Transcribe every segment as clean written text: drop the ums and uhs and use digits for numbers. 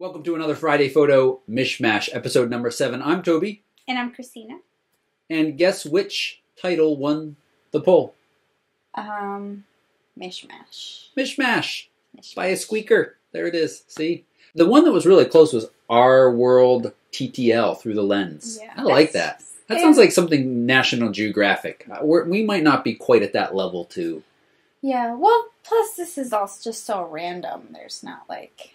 Welcome to another Friday Photo Mishmash, episode number 7. I'm Toby. And I'm Christina. And guess which title won the poll? MishMash. Mishmash. By a squeaker. There it is. See? The one that was really close was Our World TTL Through the Lens. Yeah, I like that. That sounds like something National Geographic. We might not be quite at that level, too. Yeah, well, plus this is also just so random. There's not like,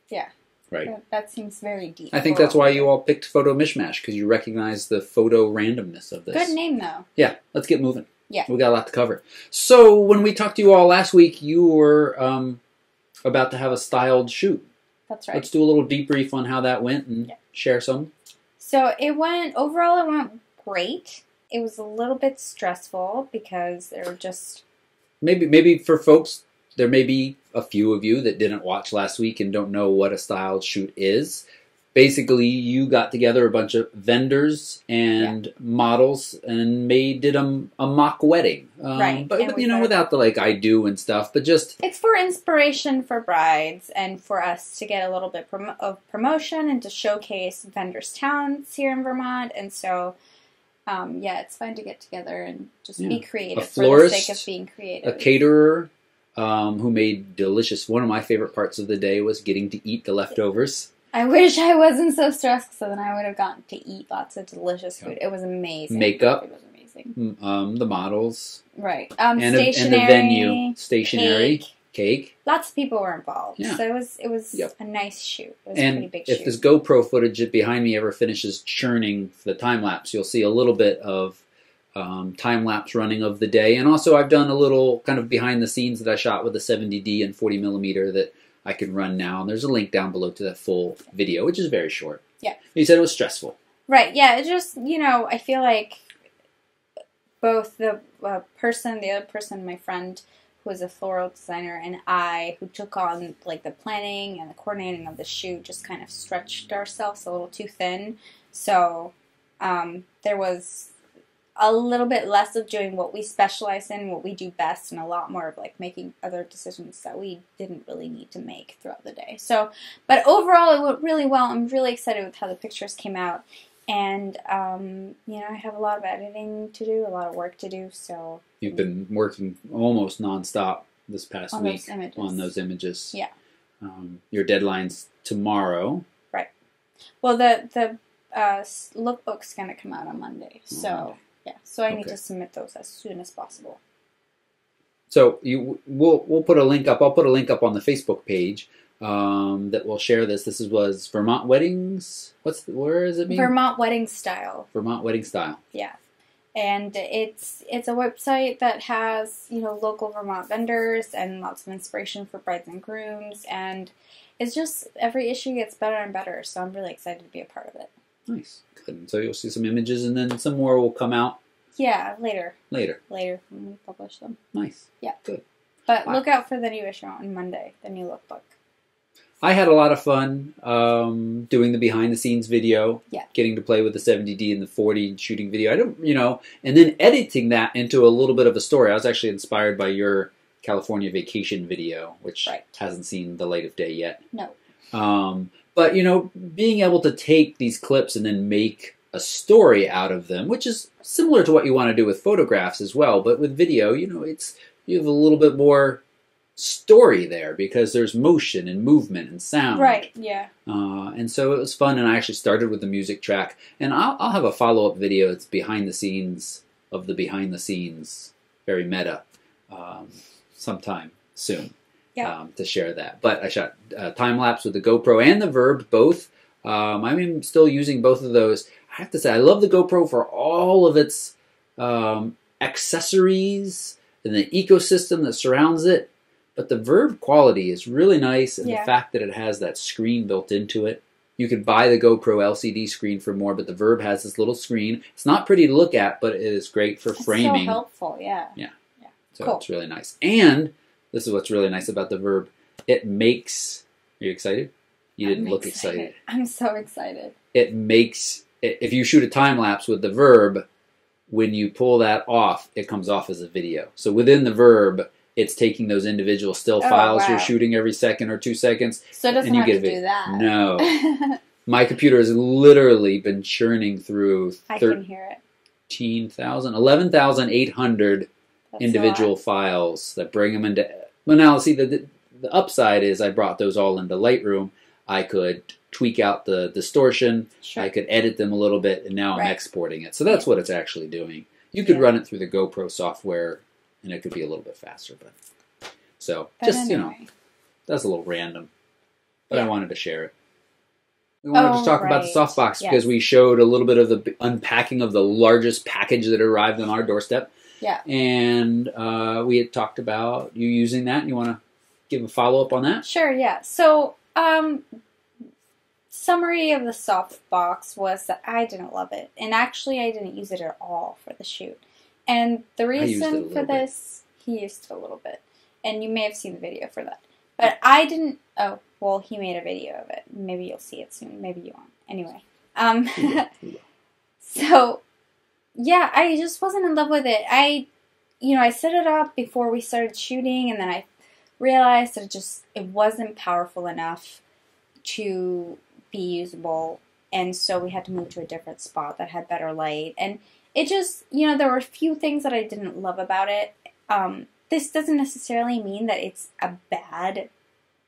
yeah. Right. That seems very deep. I think that's why you all picked Photo Mishmash, because you recognize the photo randomness of this. Good name, though. Yeah, let's get moving. Yeah. We got a lot to cover. So, when we talked to you all last week, you were about to have a styled shoot. That's right. Let's do a little debrief on how that went and share some. So, overall it went great. It was a little bit stressful because there were just... Maybe for folks, there may be a few of you that didn't watch last week and don't know what a styled shoot is. Basically, you got together a bunch of vendors and models and did a mock wedding. Right. But without the I do and stuff, but just... It's for inspiration for brides and for us to get a little bit of promotion and to showcase vendors' talents here in Vermont. And so... it's fun to get together and just be creative for the sake of being creative. A caterer who made delicious... One of my favorite parts of the day was getting to eat the leftovers. I wish I wasn't so stressed, so then I would have gotten to eat lots of delicious food. It was amazing. Makeup. It was amazing. The models. Right. And the venue. Stationery. Cake. Lots of people were involved. Yeah. So it was a nice shoot. It was a pretty big shoot. If this GoPro footage behind me ever finishes churning for the time-lapse, you'll see a little bit of time-lapse running of the day. And also I've done a little kind of behind-the-scenes that I shot with a 70D and 40mm that I can run now. And there's a link down below to that full video, which is very short. Yeah. You said it was stressful. Right. Yeah. It just, I feel like both the other person, my friend, who was a floral designer, and I, who took on the planning and the coordinating of the shoot, just kind of stretched ourselves a little too thin. So there was a little bit less of doing what we specialize in, what we do best, and a lot more of making other decisions that we didn't really need to make throughout the day. So, but overall, it went really well. I'm really excited with how the pictures came out. And, I have a lot of editing to do, a lot of work to do, so... You've been working almost nonstop this past week on those images. Yeah. Your deadline's tomorrow. Right. Well, the lookbook's going to come out on Monday, so, So I need to submit those as soon as possible. So we'll put a link up. I'll put a link up on the Facebook page. That will share this. This was Vermont Weddings. Where is it mean? Vermont Wedding Style. Vermont Wedding Style. Yeah. And it's a website that has, local Vermont vendors and lots of inspiration for brides and grooms. And it's just, every issue gets better and better. So I'm really excited to be a part of it. Nice. Good. So you'll see some images and then some more will come out. Yeah, later. Later when we publish them. Nice. Yeah. Good. But look out for the new issue on Monday, the new lookbook. I had a lot of fun doing the behind-the-scenes video, getting to play with the 70D and the 40 shooting video. And then editing that into a little bit of a story. I was actually inspired by your California vacation video, which hasn't seen the light of day yet. No. But, being able to take these clips and then make a story out of them, which is similar to what you want to do with photographs as well. But with video, you have a little bit more story there because there's motion and movement and sound. Right, yeah. And so it was fun, and I actually started with the music track. And I'll have a follow-up video that's behind the scenes of the behind the scenes, very meta, sometime soon to share that. But I shot time-lapse with the GoPro and the Verb, both. I'm still using both of those. I have to say, I love the GoPro for all of its accessories and the ecosystem that surrounds it. But the Verb quality is really nice, and the fact that it has that screen built into it. You could buy the GoPro LCD screen for more, but the Verb has this little screen. It's not pretty to look at, but it is great for framing. It's so helpful, yeah. So it's really nice. And this is what's really nice about the Verb. It makes... Are you excited? You didn't look excited. I'm so excited. It makes... If you shoot a time-lapse with the Verb, when you pull that off, it comes off as a video. So within the Verb... it's taking those individual still Oh, files wow. you're shooting every second or 2 seconds. So it doesn't and you have get to a video. do that. No. My computer has literally been churning through I can hear it. 11,800 That's individual files that bring them into... Well, now, see, the upside is I brought those all into Lightroom. I could tweak out the distortion. Sure. I could edit them a little bit, and now I'm Right. exporting it. So that's what it's actually doing. You could run it through the GoPro software, and it could be a little bit faster. But so, just, anyway. that's a little random. But I wanted to share it. We Oh, wanted to talk about the Softbox because we showed a little bit of the unpacking of the largest package that arrived on our doorstep. Yeah. And we had talked about you using that. You want to give a follow-up on that? Sure, yeah. So, summary of the Softbox was that I didn't love it. And actually, I didn't use it at all for the shoot. And the reason for this, he used it a little bit. And you may have seen the video for that. But I didn't, oh, well, he made a video of it. Maybe you'll see it soon. Maybe you won't. Anyway. So, yeah, I just wasn't in love with it. I set it up before we started shooting, and then I realized that it wasn't powerful enough to be usable, and so we had to move to a different spot that had better light. And it just, there were a few things that I didn't love about it. This doesn't necessarily mean that it's a bad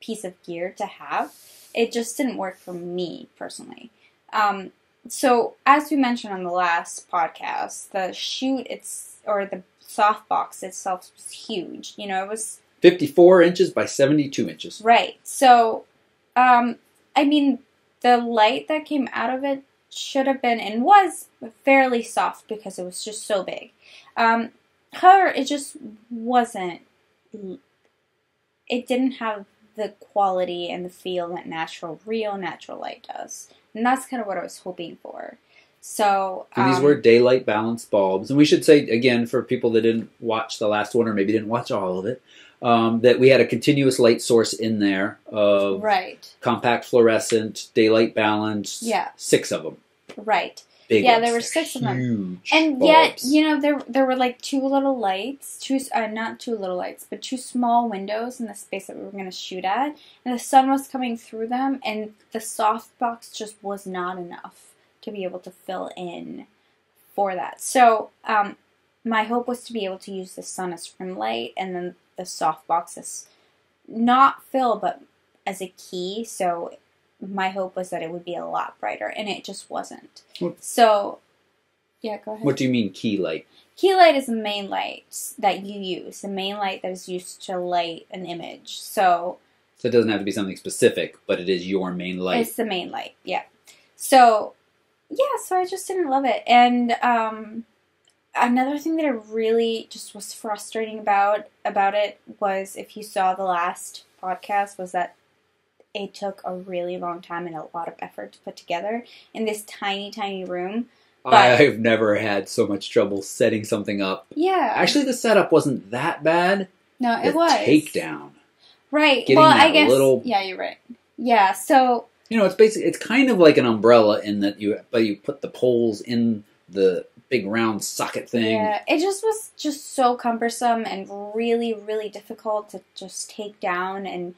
piece of gear to have. It just didn't work for me personally. So as we mentioned on the last podcast, the the Softbox itself was huge. It was 54 inches by 72 inches. Right. So, the light that came out of it should have been and was fairly soft because it was just so big. However, it just wasn't. It didn't have the quality and the feel that real natural light does. And that's kind of what I was hoping for. So, and these were daylight balanced bulbs. And we should say, again, for people that didn't watch the last one or maybe didn't watch all of it, that we had a continuous light source in there of compact fluorescent, daylight balanced, 6 of them. Right. Big yeah, ones. there were 6 of them. Huge and bulbs. yet, there were like 2 little lights, not 2 little lights, but 2 small windows in the space that we were going to shoot at, and the sun was coming through them, and the Softbox just was not enough to be able to fill in for that. So, my hope was to be able to use the sun as rim light, and then the Softbox as not fill, but as a key, so my hope was that it would be a lot brighter, and it just wasn't. So, yeah, go ahead. What do you mean key light? Key light is the main light that you use, the main light that is used to light an image. So it doesn't have to be something specific, but it is your main light. It's the main light, yeah. So, so I just didn't love it. And another thing that I really just was frustrating about it was, if you saw the last podcast, was that it took a really long time and a lot of effort to put together in this tiny, tiny room. But I've never had so much trouble setting something up. Yeah. Actually, the setup wasn't that bad. No, it was. Takedown. Right. Getting well, that I guess. little... Yeah, you're right. Yeah, so... it's kind of like an umbrella in that you put the poles in the big round socket thing. Yeah, it just was so cumbersome and really, really difficult to just take down and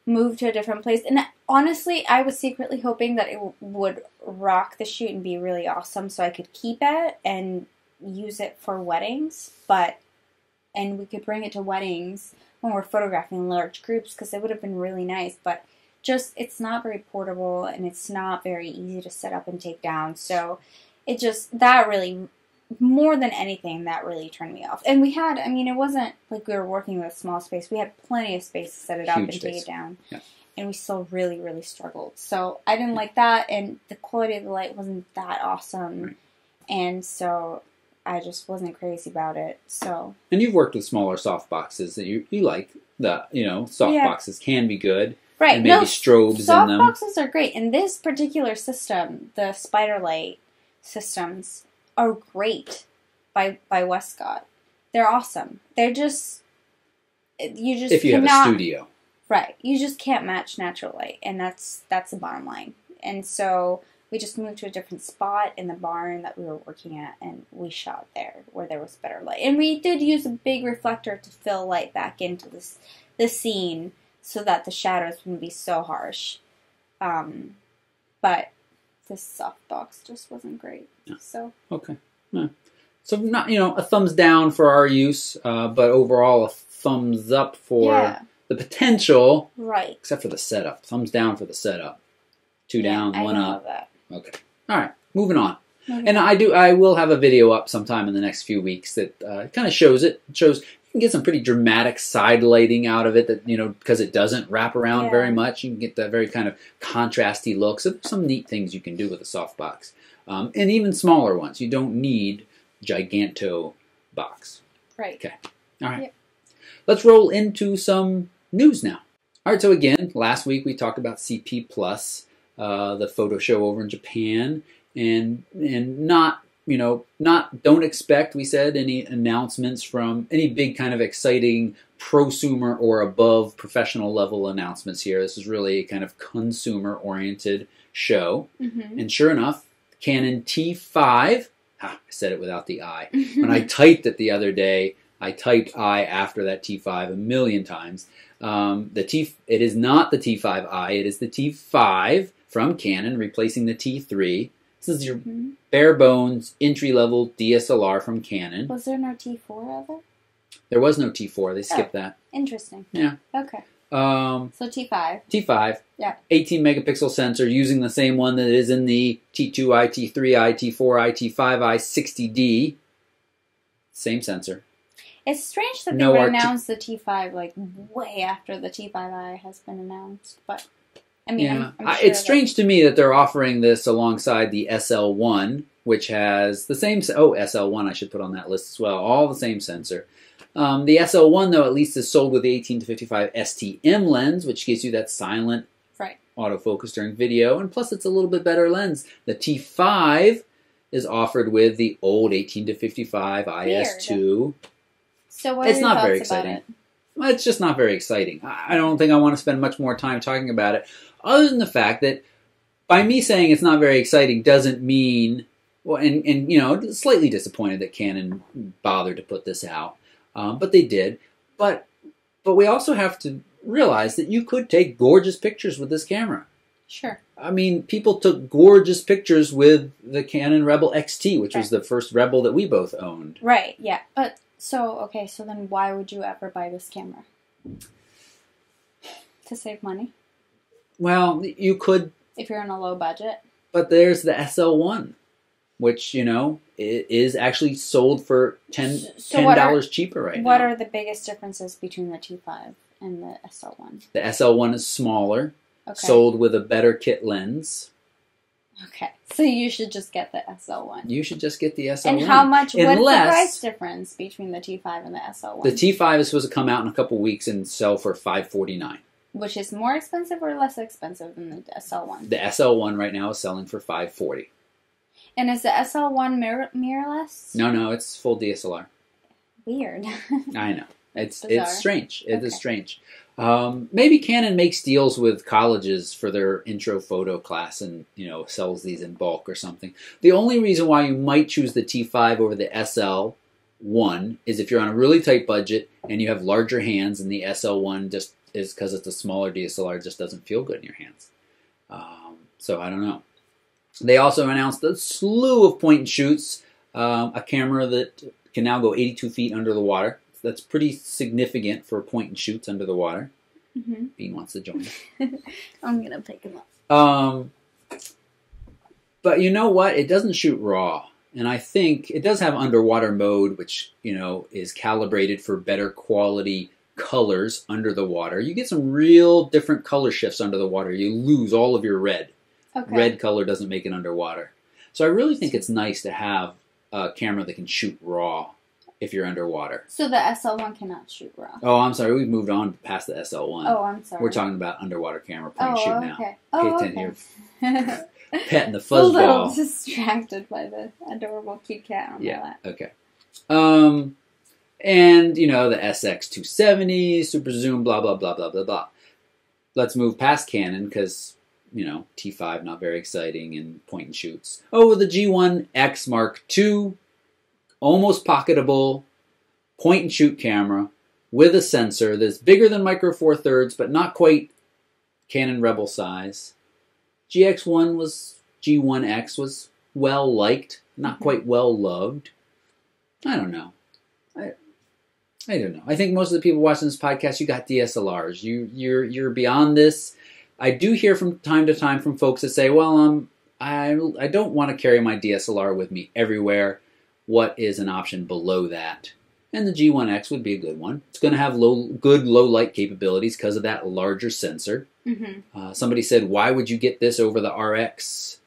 move to a different place. And honestly, I was secretly hoping that it would rock the shoot and be really awesome so I could keep it and use it for weddings. And we could bring it to weddings when we're photographing large groups, because it would have been really nice. But it's not very portable, and it's not very easy to set up and take down. So that really, more than anything, that really turned me off. And we had, it wasn't like we were working with a small space. We had plenty of space to set it up and take it down. Yeah. And we still really, really struggled. So I didn't like that, and the quality of the light wasn't that awesome. Right. And so I just wasn't crazy about it. So. And you've worked with smaller softboxes that you like. Softboxes can be good. Right. And maybe strobes in them. Softboxes are great. In this particular system, the spider light systems are great by Westcott. They're awesome. They're just, you just if you cannot, have a studio. Right. You just can't match natural light, and that's the bottom line. And so we just moved to a different spot in the barn that we were working at, and we shot there where there was better light. And we did use a big reflector to fill light back into the scene so that the shadows wouldn't be so harsh. But this softbox just wasn't great. Yeah. So okay. Yeah. So not a thumbs down for our use, but overall a thumbs up for the potential. Right. Except for the setup. Thumbs down for the setup. 2 down, 1 up. That. Okay. All right. Moving on. And I will have a video up sometime in the next few weeks that kind of shows it. It shows you can get some pretty dramatic side lighting out of it that, because it doesn't wrap around very much. You can get that very kind of contrasty look. So there's some neat things you can do with a softbox. And even smaller ones. You don't need giganto box. Right. Okay. All right. Yep. Let's roll into some news now. All right. So again, last week we talked about CP Plus, the photo show over in Japan, and not don't expect, we said, any announcements from any big kind of exciting prosumer or above professional level announcements here. This is really a kind of consumer oriented show. Mm-hmm. And sure enough, Canon T5. I said it without the I. When I typed it the other day, I typed I after that T5 a million times. It is not the T5i, it is the T5 from Canon, replacing the T3. This is your bare bones, entry-level DSLR from Canon. Was there no T4 ever? There was no T4, they skipped that. Interesting. Yeah. Okay. So T5. T5. Yeah. 18 megapixel sensor using the same one that is in the T2i, T3i, T4i, T5i, 60D. Same sensor. It's strange that they would announce the T5 like way after the T5i has been announced, but I mean, yeah. I'm sure it's strange to me that they're offering this alongside the SL1, which has the same. SL1 I should put on that list as well. All the same sensor. The SL1, though, at least is sold with the 18-55 STM lens, which gives you that silent autofocus during video, and plus it's a little bit better lens. The T5 is offered with the old 18-55 IS2. So what are your thoughts very about exciting. It? Well, it's just not very exciting. I don't think I want to spend much more time talking about it, other than the fact that by me saying it's not very exciting doesn't mean, well, and slightly disappointed that Canon bothered to put this out. But they did. But we also have to realize that you could take gorgeous pictures with this camera. Sure. I mean, people took gorgeous pictures with the Canon Rebel XT, which was the first Rebel that we both owned. Right, yeah. But, so then why would you ever buy this camera? To save money? Well, you could. If you're on a low budget. But there's the SL1. Which, is actually sold for $10 cheaper right now. What are the biggest differences between the T5 and the SL1? The SL1 is smaller, sold with a better kit lens. Okay, so you should just get the SL1. You should just get the SL1. And how much, what's the price difference between the T5 and the SL1? The T5 is supposed to come out in a couple weeks and sell for $549. Which is more expensive or less expensive than the SL1? The SL1 right now is selling for $540. And is the SL1 mirrorless? No, it's full DSLR. Weird. I know. It's strange. It is strange. Maybe Canon makes deals with colleges for their intro photo class and, sells these in bulk or something. The only reason why you might choose the T5 over the SL1 is if you're on a really tight budget and you have larger hands, and the SL1 just is because it's a smaller DSLR, just doesn't feel good in your hands. So I don't know. They also announced a slew of point and shoots, a camera that can now go 82 feet under the water. That's pretty significant for point and shoots under the water. Mm-hmm. Bean wants to join. I'm going to pick him up. But you know what? It doesn't shoot RAW. And I think it does have underwater mode, which, is calibrated for better quality colors under the water. You get some real different color shifts under the water. You lose all of your red. Okay. Red color doesn't make it underwater. So I really think it's nice to have a camera that can shoot RAW if you're underwater. So the SL1 cannot shoot RAW. Oh, I'm sorry. We've moved on past the SL1. Oh, I'm sorry. We're talking about underwater camera point and shoot now. Okay. Oh, okay. You're petting the fuzzball. A little distracted by the adorable cute cat on my lap. Okay. And, the SX270, super zoom, blah, blah, blah, blah, blah, blah. Let's move past Canon because T5, not very exciting, and point and shoots. Oh, the G1X Mark II, almost pocketable, point and shoot camera with a sensor that's bigger than Micro Four Thirds, but not quite Canon Rebel size. G1X was well liked, not quite well loved. I don't know. I don't know. I think most of the people watching this podcast, you got DSLRs. You're beyond this. I do hear from time to time from folks that say, "Well, I don't want to carry my DSLR with me everywhere. What is an option below that?" And the G1X would be a good one. It's going to have good low light capabilities because of that larger sensor. Mm-hmm. Somebody said, "Why would you get this over the RX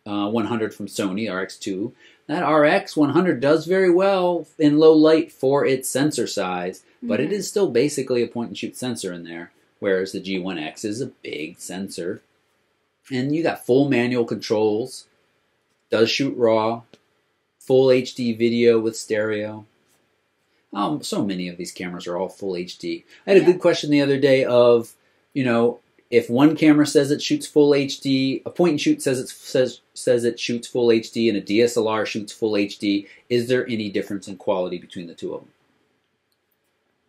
100 from Sony, RX2?" That RX 100 does very well in low light for its sensor size, but it is still basically a point-and-shoot sensor in there, whereas the G1X is a big sensor. And you got full manual controls, does shoot RAW, full HD video with stereo. So many of these cameras are all full HD. I had a good question the other day of, if one camera says it shoots full HD, a point and shoot says it shoots full HD, and a DSLR shoots full HD, is there any difference in quality between the two of them?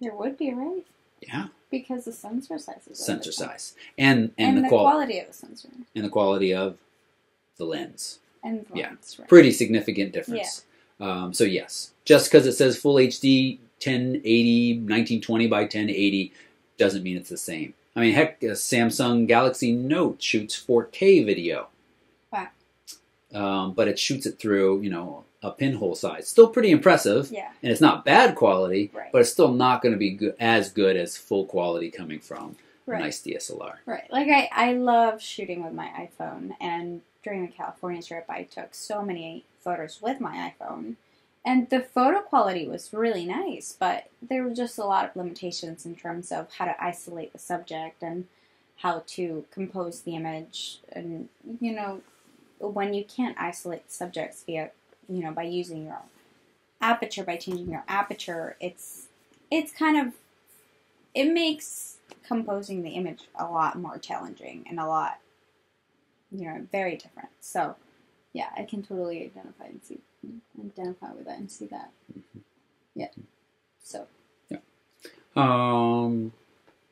There would be, right? Yeah. Because the sensor size is sensor size. And the quality of the sensor. And the quality of the lens. And the lens, right. Pretty significant difference. Yeah. So yes, just because it says full HD 1080, 1920 by 1080 doesn't mean it's the same. I mean, heck, a Samsung Galaxy Note shoots 4K video. Wow. But it shoots it through, a pinhole size. Still pretty impressive. Yeah. And it's not bad quality, right, but it's still not going to be as good as full quality coming from a nice DSLR. Right. Like, I love shooting with my iPhone, and during the California trip, I took so many photos with my iPhone. And the photo quality was really nice, but there were just a lot of limitations in terms of how to isolate the subject and how to compose the image. And, when you can't isolate the subjects via, by using your aperture, by changing your aperture, it's kind of, it makes composing the image a lot more challenging and a lot, very different. So, yeah, I can totally identify with that and see that. Yeah. So. Yeah.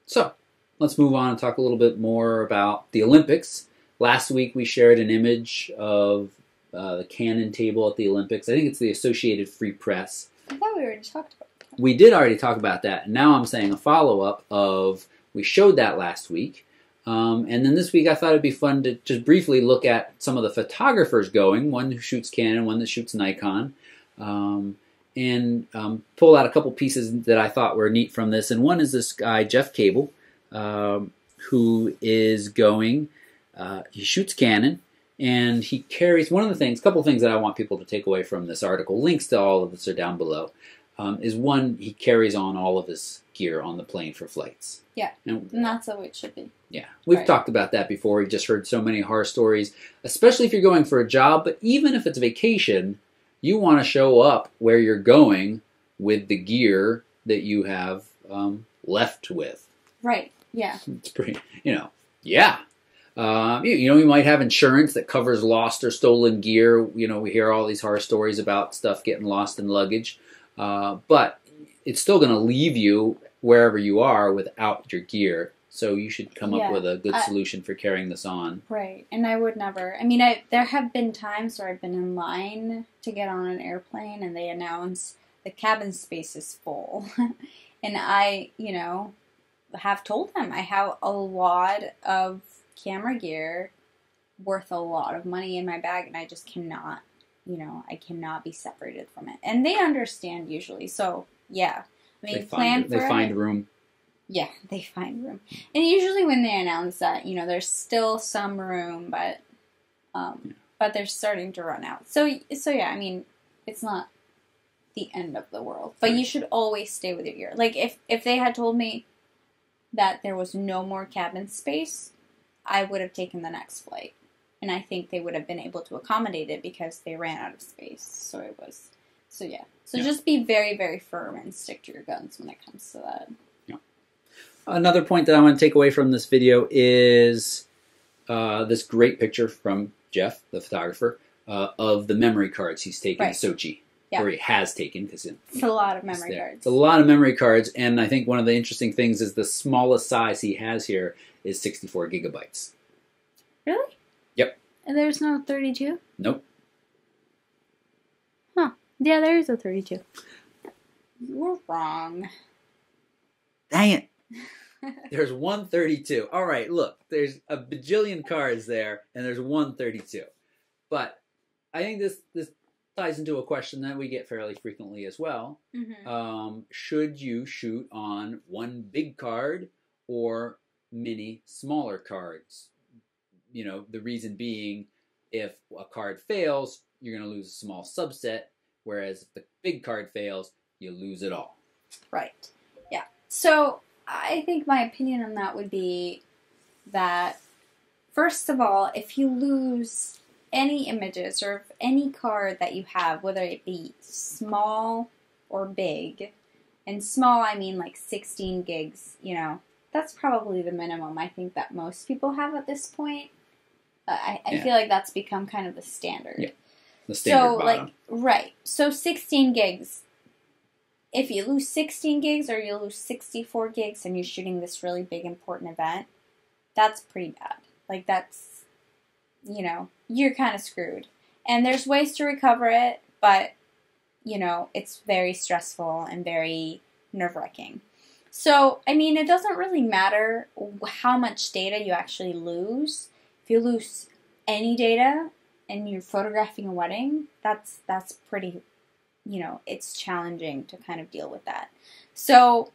So let's move on and talk a little bit more about the Olympics. Last week we shared an image of the Canon table at the Olympics. I think it's the Associated Free Press. I thought we already talked about that. We did already talk about that. And now I'm saying a follow-up of, we showed that last week. And then this week I thought it'd be fun to just briefly look at some of the photographers going, one who shoots Canon, one that shoots Nikon, and pull out a couple pieces that I thought were neat from this. And one is this guy, Jeff Cable, who is going, he shoots Canon, and he carries, a couple of things that I want people to take away from this article, links to all of this are down below, is one, he carries on all of his gear on the plane for flights. Yeah, and that's the way it should be. Yeah, we've talked about that before. We've just heard so many horror stories, especially if you're going for a job, but even if it's vacation, you want to show up where you're going with the gear that you have left with. Right, yeah. It's pretty, yeah. You might have insurance that covers lost or stolen gear. We hear all these horror stories about stuff getting lost in luggage, but it's still going to leave you wherever you are without your gear. So you should come up with a good solution for carrying this on. Right, and I would never. I mean, there have been times where I've been in line to get on an airplane, and they announce the cabin space is full, and I, have told them I have a lot of camera gear worth a lot of money in my bag, and I just cannot, I cannot be separated from it. And they understand usually, so yeah. I mean, they find room. Yeah, they find room. And usually when they announce that, there's still some room, but they're starting to run out. So yeah, I mean, it's not the end of the world. But you should always stay with your gear. Like, if they had told me that there was no more cabin space, I would have taken the next flight. And I think they would have been able to accommodate it because they ran out of space. So yeah. So just be very, very firm and stick to your guns when it comes to that. Yeah. Another point that I want to take away from this video is this great picture from Jeff, the photographer, of the memory cards he's taken to Sochi. Yeah. Or he has taken, because it's a lot of memory cards. It's a lot of memory cards, and I think one of the interesting things is the smallest size he has here is 64 gigabytes. Really? Yep. And there's no 32? Nope. Huh. Yeah, there is a 32. You're wrong. Dang it. There's 132. All right, look, there's a bajillion cards there, and there's 132. But I think this ties into a question that we get fairly frequently as well. Mm-hmm. Should you shoot on one big card or many smaller cards? You know, the reason being, if a card fails, you're going to lose a small subset, whereas if the big card fails, you lose it all. Right. Yeah. So I think my opinion on that would be that, first of all, if you lose any images or any card that you have, whether it be small or big, and small I mean like 16 gigs, you know, that's probably the minimum I think that most people have at this point. I feel like that's become kind of the standard. Yeah. The standard bottom. Right. So 16 gigs. If you lose 16 gigs or you lose 64 gigs and you're shooting this really big important event, that's pretty bad. Like that's, you know, you're kind of screwed. And there's ways to recover it, but, you know, it's very stressful and very nerve-wracking. So, I mean, it doesn't really matter how much data you actually lose. If you lose any data and you're photographing a wedding, that's pretty, you know, it's challenging to kind of deal with that. So,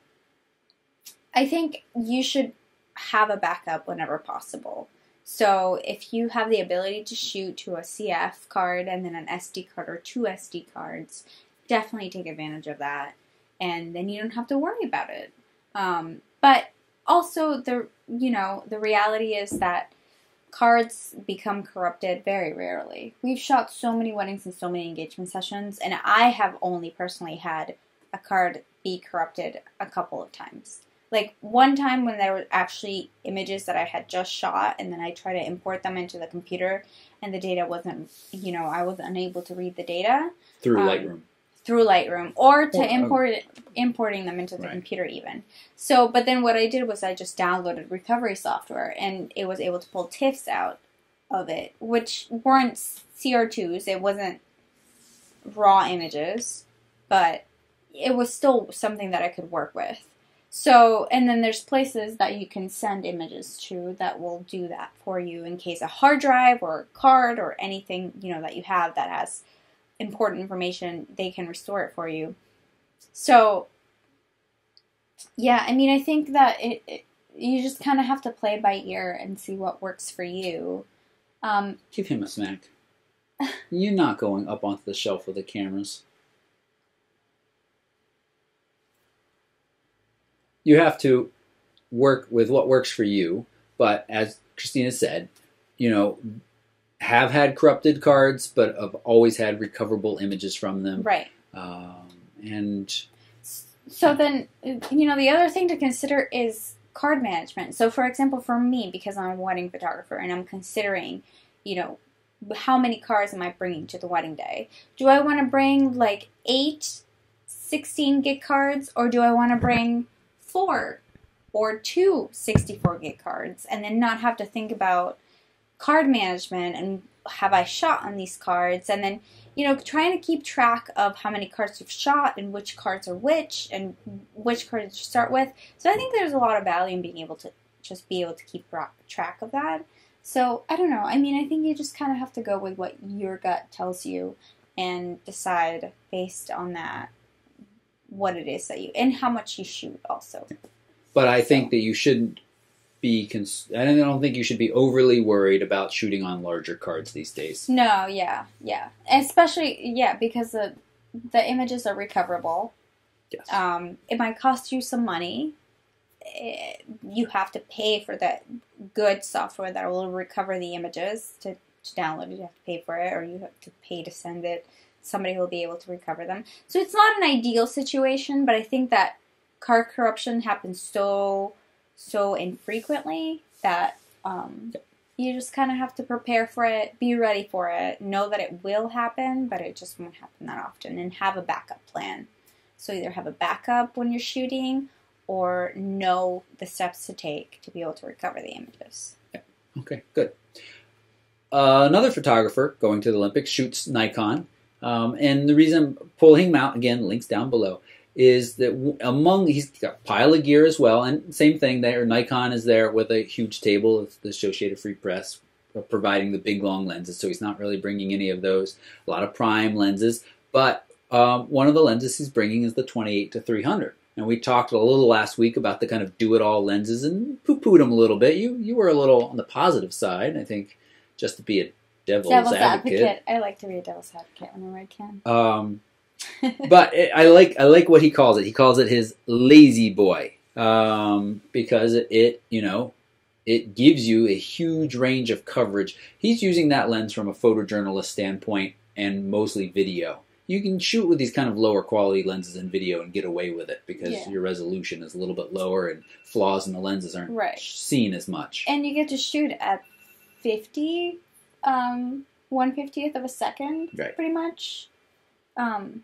I think you should have a backup whenever possible. So if you have the ability to shoot to a CF card and then an SD card or 2 SD cards, definitely take advantage of that. And then you don't have to worry about it. But also, the reality is that cards become corrupted very rarely. We've shot so many weddings and so many engagement sessions, and I have only personally had a card be corrupted a couple of times. Like, one time when there were actually images that I had just shot, and then I tried to import them into the computer, and the data wasn't, you know, I was unable to read the data. Through Lightroom. Through Lightroom. Or to importing them into the computer even. So, but then what I did was I just downloaded recovery software, and it was able to pull TIFFs out of it, which weren't CR2s. It wasn't raw images, but it was still something that I could work with. So, and then there's places that you can send images to that will do that for you in case a hard drive or a card or anything, you know, that you have that has important information, they can restore it for you. So, yeah, I mean, I think that you just kind of have to play by ear and see what works for you. Give him a smack. You're not going up onto the shelf with the cameras. You have to work with what works for you, but as Christina said, you know, have had corrupted cards, but have always had recoverable images from them. Right. And so then, you know, the other thing to consider is card management. So, for example, for me, because I'm a wedding photographer and I'm considering, you know, how many cards am I bringing to the wedding day? Do I want to bring like 8 16 gig cards, or do I want to bring 4 or 2 64 gig cards and then not have to think about card management and have I shot on these cards, and then, you know, trying to keep track of how many cards you've shot and which cards are which and which cards you start with. So I think there's a lot of value in being able to just be able to keep track of that. So I don't know. I mean, I think you just kind of have to go with what your gut tells you and decide based on that what it is that you, and how much you shoot also. But I think that you shouldn't be, I don't think you should be overly worried about shooting on larger cards these days. No, yeah. Especially, because the images are recoverable. Yes. It might cost you some money. You have to pay for the good software that will recover the images to download it. You have to pay for it, or you have to pay to send it. Somebody will be able to recover them. So it's not an ideal situation, but I think that card corruption happens so infrequently that You just kind of have to prepare for it, be ready for it, know that it will happen, but it just won't happen that often, and have a backup plan. So either have a backup when you're shooting or know the steps to take to be able to recover the images. Yeah. Okay, good. Another photographer going to the Olympics shoots Nikon. And the reason I'm pulling him out, again, links down below, is that he's got a pile of gear as well, and same thing there, Nikon is there with a huge table of the Associated Free Press providing the big long lenses, so he's not really bringing any of those. A lot of prime lenses, but one of the lenses he's bringing is the 28-300. And we talked a little last week about the kind of do-it-all lenses and poo-pooed them a little bit. You were a little on the positive side, I think, just to be a devil's advocate. I like to be a devil's advocate whenever I can. But I like what he calls it. He calls it his lazy boy because it gives you a huge range of coverage. He's using that lens from a photojournalist standpoint and mostly video. You can shoot with these kind of lower quality lenses in video and get away with it because your resolution is a little bit lower and flaws in the lenses aren't seen as much. And you get to shoot at 50, 1/50th of a second, pretty much. That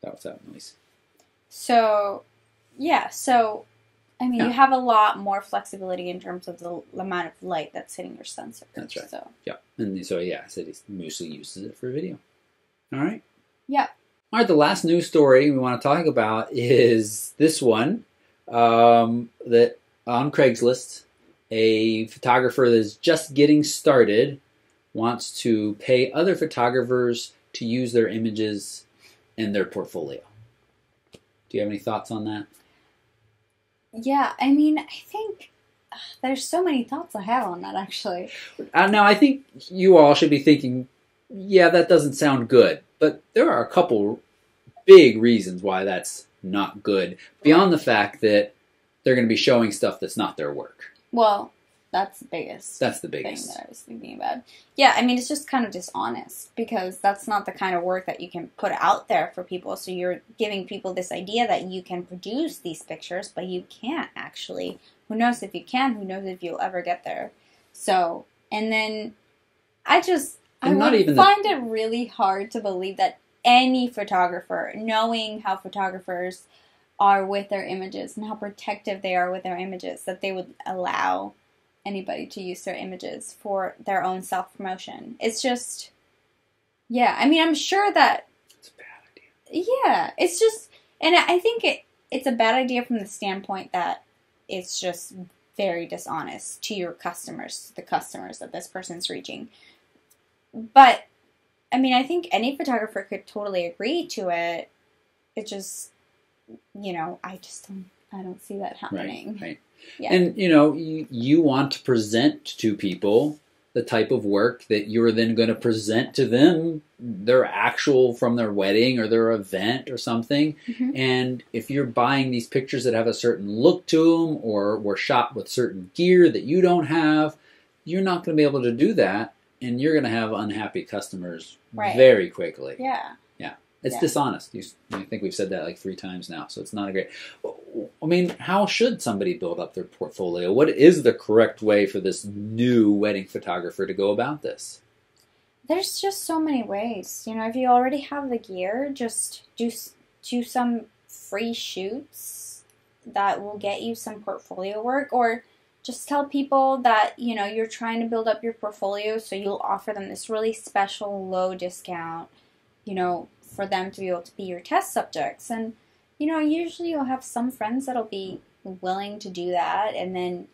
was that noise. So, I mean, you have a lot more flexibility in terms of the amount of light that's hitting your sensor. That's right. So. Yeah. And so, I said he mostly uses it for video. All right. Yeah. All right, the last news story we want to talk about is this one, that on Craigslist, a photographer that's just getting started wants to pay other photographers to use their images in their portfolio. Do you have any thoughts on that? Yeah, I mean, I think there's so many thoughts I have on that, actually. Now, I think you all should be thinking, yeah, that doesn't sound good. But there are a couple big reasons why that's not good, beyond the fact that they're going to be showing stuff that's not their work. Well, that's the biggest. That's the biggest thing that I was thinking about. Yeah, I mean, it's just kind of dishonest because that's not the kind of work that you can put out there for people. So you're giving people this idea that you can produce these pictures, but you can't actually. Who knows if you can? Who knows if you'll ever get there? So, and then I find it really hard to believe that any photographer, knowing how photographers are with their images and how protective they are with their images, that they would allow anybody to use their images for their own self-promotion. It's just, I mean, I'm sure that... It's a bad idea. Yeah, it's just... And I think it's a bad idea from the standpoint that it's just very dishonest to your customers, the customers that this person's reaching. But, I mean, I think any photographer could totally agree to it. It just, I don't see that happening. Right. Yeah. And, you want to present to people the type of work that you're then going to present to them, their actual from their wedding or their event or something. Mm-hmm. And if you're buying these pictures that have a certain look to them or were shot with certain gear that you don't have, you're not going to be able to do that. And you're going to have unhappy customers very quickly. Yeah. It's dishonest. I think we've said that like 3 times now, so it's not a great... I mean, how should somebody build up their portfolio? What is the correct way for this new wedding photographer to go about this? There's just so many ways. If you already have the gear, just do some free shoots that will get you some portfolio work, or just tell people that, you're trying to build up your portfolio, so you'll offer them this really special low discount, for them to be able to be your test subjects. And, usually you'll have some friends that'll be willing to do that, and then,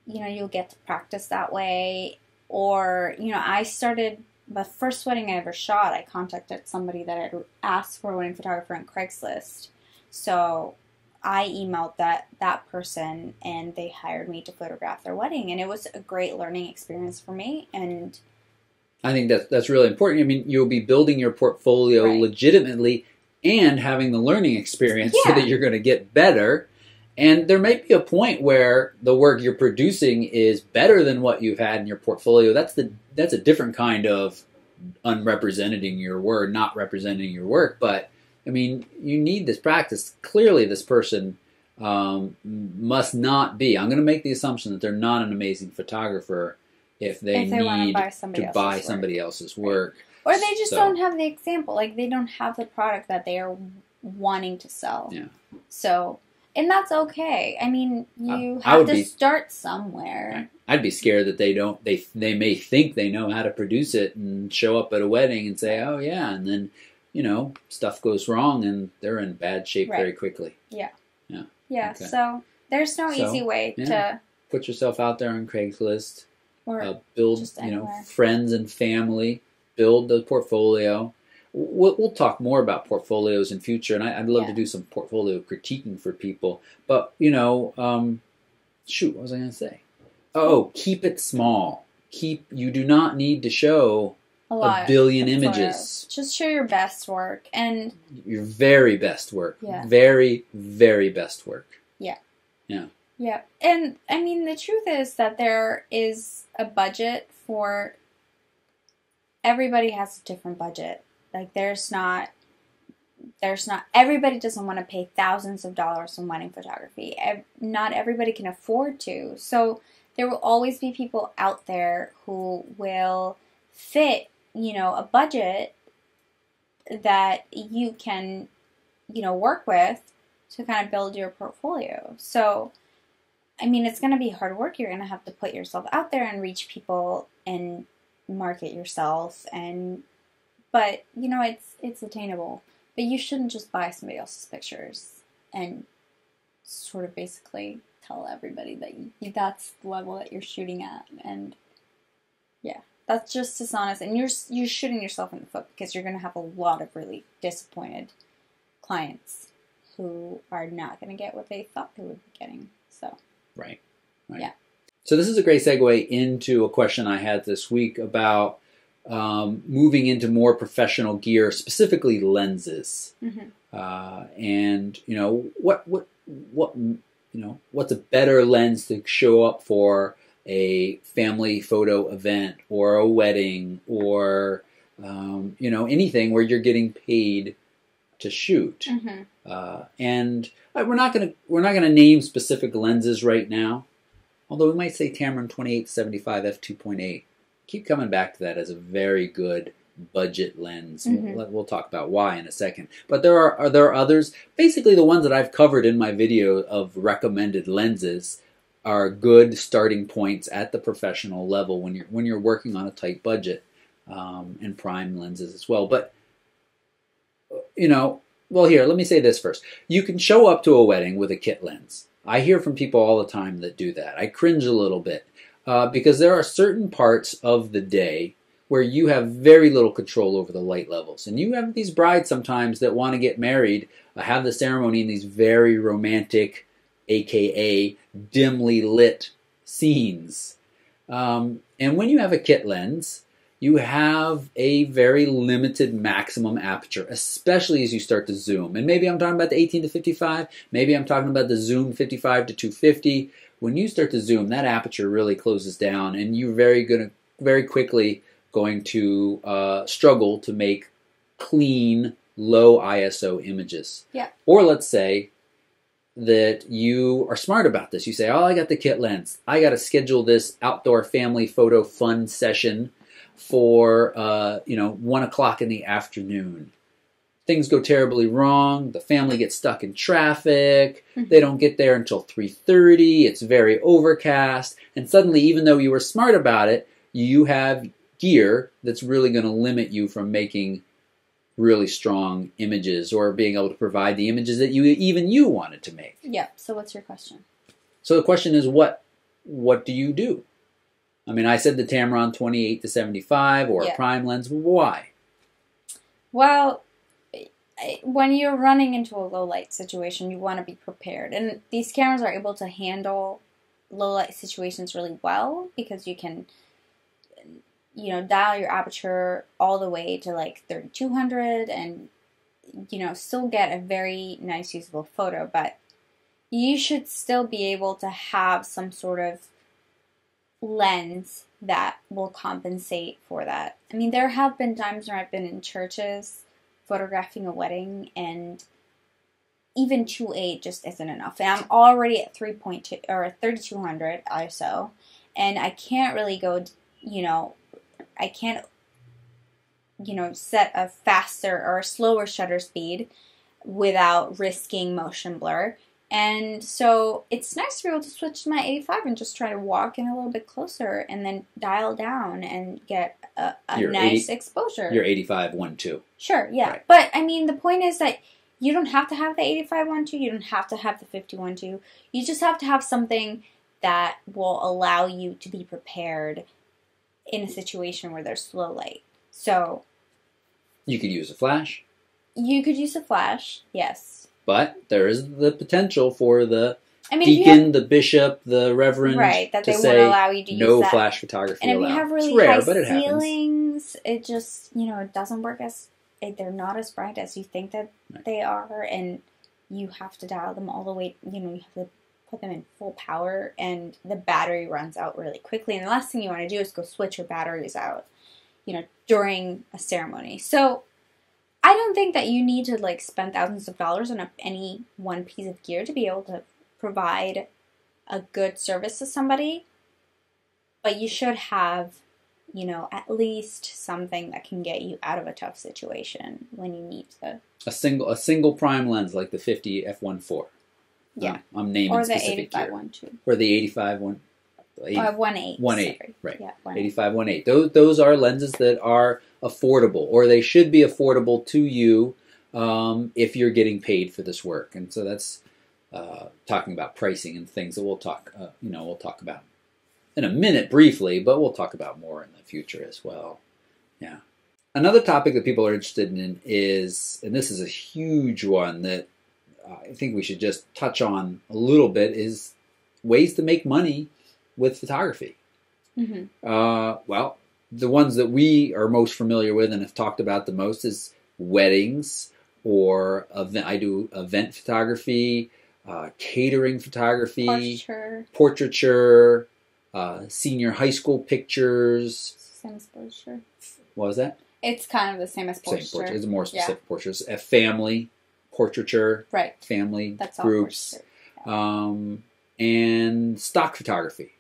you'll get to practice that way. Or, I started, the first wedding I ever shot, I contacted somebody that had asked for a wedding photographer on Craigslist. So I emailed that person, and they hired me to photograph their wedding, and it was a great learning experience for me. And I think that's really important. I mean, you'll be building your portfolio legitimately and having the learning experience so that you're going to get better. And there might be a point where the work you're producing is better than what you've had in your portfolio. That's a different kind of unrepresenting your work, not representing your work. But I mean, you need this practice. Clearly, this person must not be. I'm going to make the assumption that they're not an amazing photographer if they need to buy somebody else's work. Or they just don't have the example. Like, they don't have the product that they are wanting to sell. Yeah. So, and that's okay. I mean, you have to start somewhere. I'd be scared that they may think they know how to produce it and show up at a wedding and say, oh, yeah, and then, stuff goes wrong and they're in bad shape very quickly. Yeah. Yeah. Yeah, okay. So there's no easy way to... Put yourself out there on Craigslist. Or build, friends and family. Build the portfolio. We'll talk more about portfolios in future, and I'd love to do some portfolio critiquing for people. But, what was I going to say? Oh, keep it small. You do not need to show a billion images. Just show your best work. And your very best work. Yeah. Very, very best work. Yeah. Yeah. Yeah. And, I mean, the truth is that there is a budget for... Everybody has a different budget. Like, there's not, everybody doesn't want to pay thousands of dollars on wedding photography. Not everybody can afford to. So there will always be people out there who will fit, a budget that you can, work with to kind of build your portfolio. So, I mean, it's going to be hard work. You're going to have to put yourself out there and reach people and market yourself, but it's attainable. But you shouldn't just buy somebody else's pictures and sort of basically tell everybody that that's the level that you're shooting at. And yeah, that's just dishonest, and you're shooting yourself in the foot, because you're going to have a lot of really disappointed clients who are not going to get what they thought they would be getting. So right. Yeah. So this is a great segue into a question I had this week about moving into more professional gear, specifically lenses. Mm-hmm. And what's a better lens to show up for a family photo event or a wedding or anything where you're getting paid to shoot. Mm-hmm. And we're not gonna name specific lenses right now. Although we might say Tamron 28-75 f2.8. Keep coming back to that as a very good budget lens. Mm-hmm. We'll talk about why in a second. But there are others. Basically, the ones that I've covered in my video of recommended lenses are good starting points at the professional level when you're working on a tight budget, and prime lenses as well. But well, here, let me say this first. You can show up to a wedding with a kit lens. I hear from people all the time that do that. I cringe a little bit because there are certain parts of the day where you have very little control over the light levels. And you have these brides sometimes that want to get married, have the ceremony in these very romantic, aka dimly lit scenes. And when you have a kit lens, you have a very limited maximum aperture, especially as you start to zoom. And maybe I'm talking about the 18-55, maybe I'm talking about the zoom 55-250. When you start to zoom, that aperture really closes down, and you're very quickly going to struggle to make clean, low ISO images. Yeah. Or let's say that you are smart about this. You say, oh, I got the kit lens. I got to schedule this outdoor family photo fun session for 1 o'clock in the afternoon. Things go terribly wrong. The family gets stuck in traffic. Mm-hmm. They don't get there until 3:30. It's very overcast. And suddenly, even though you were smart about it, you have gear that's really going to limit you from making really strong images or being able to provide the images that you wanted to make. Yeah. So what's your question? So the question is, what do you do? I mean, I said the Tamron 28-75 or a prime lens. Why? Well, when you're running into a low light situation, you want to be prepared. And these cameras are able to handle low light situations really well because you can, dial your aperture all the way to like 3200 and, still get a very nice usable photo. But you should still be able to have some sort of lens that will compensate for that. I mean, there have been times where I've been in churches photographing a wedding, and even 2.8 just isn't enough. And I'm already at 3.2 or 3200 ISO, and I can't really go, I can't, set a faster or a slower shutter speed without risking motion blur. And so it's nice to be able to switch to my 85 and just try to walk in a little bit closer and then dial down and get a nice exposure. Your 85 1.2. Sure, yeah. Right. But, I mean, the point is that you don't have to have the 85 1.2. You don't have to have the 50 1.2. You just have to have something that will allow you to be prepared in a situation where there's slow light. So you could use a flash. You could use a flash, yes. But there is the potential for the deacon, the bishop, the reverend, that to they say won't allow you to use no that. flash photography and if allowed. you have really it's rare, high but it ceilings, happens. it just, it doesn't work they're not as bright as you think that they are, and you have to dial them all the way, you have to put them in full power, and the battery runs out really quickly, and the last thing you want to do is go switch your batteries out, during a ceremony. So I don't think that you need to spend thousands of dollars on any one piece of gear to be able to provide a good service to somebody, but you should have, at least something that can get you out of a tough situation when you need to. A single prime lens like the 50 f1.4. Yeah, I'm naming or the specific 85 gear. 1.2. Or the 85 1. 1.8. 1.8, right. Yeah, 1.8. 85 1.8. Those are lenses that are affordable, or they should be affordable to you if you're getting paid for this work. And so that's talking about pricing and things that we'll talk about in a minute briefly, but we'll talk about more in the future as well. Yeah. Another topic that people are interested in is, and this is a huge one that I think we should just touch on a little bit, is ways to make money with photography. Mm-hmm. Well, the ones that we are most familiar with and have talked about the most is weddings, or I do event photography, catering photography, portraiture, senior high school pictures. Same as portraiture. What was that? It's kind of the same as portraiture. Same portrait. It's more specific portraits. Family portraiture. Right. Family That's groups. All and stock photography.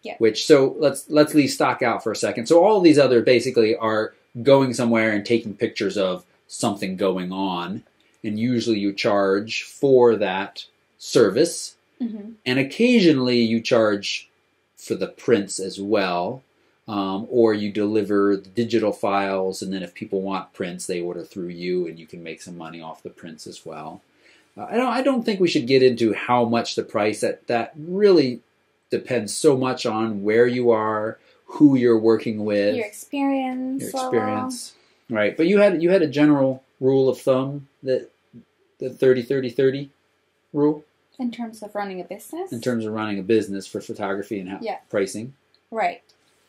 Yeah. So let's leave stock out for a second. So all of these other basically are going somewhere and taking pictures of something going on, and usually you charge for that service, mm-hmm. and occasionally you charge for the prints as well, or you deliver the digital files, and then if people want prints, they order through you, and you can make some money off the prints as well. I don't think we should get into how much the price. That really depends so much on where you are, who you're working with, your experience. Right? But you had a general rule of thumb, that the 30-30-30 rule in terms of running a business. In terms of running a business for photography and how pricing. Right.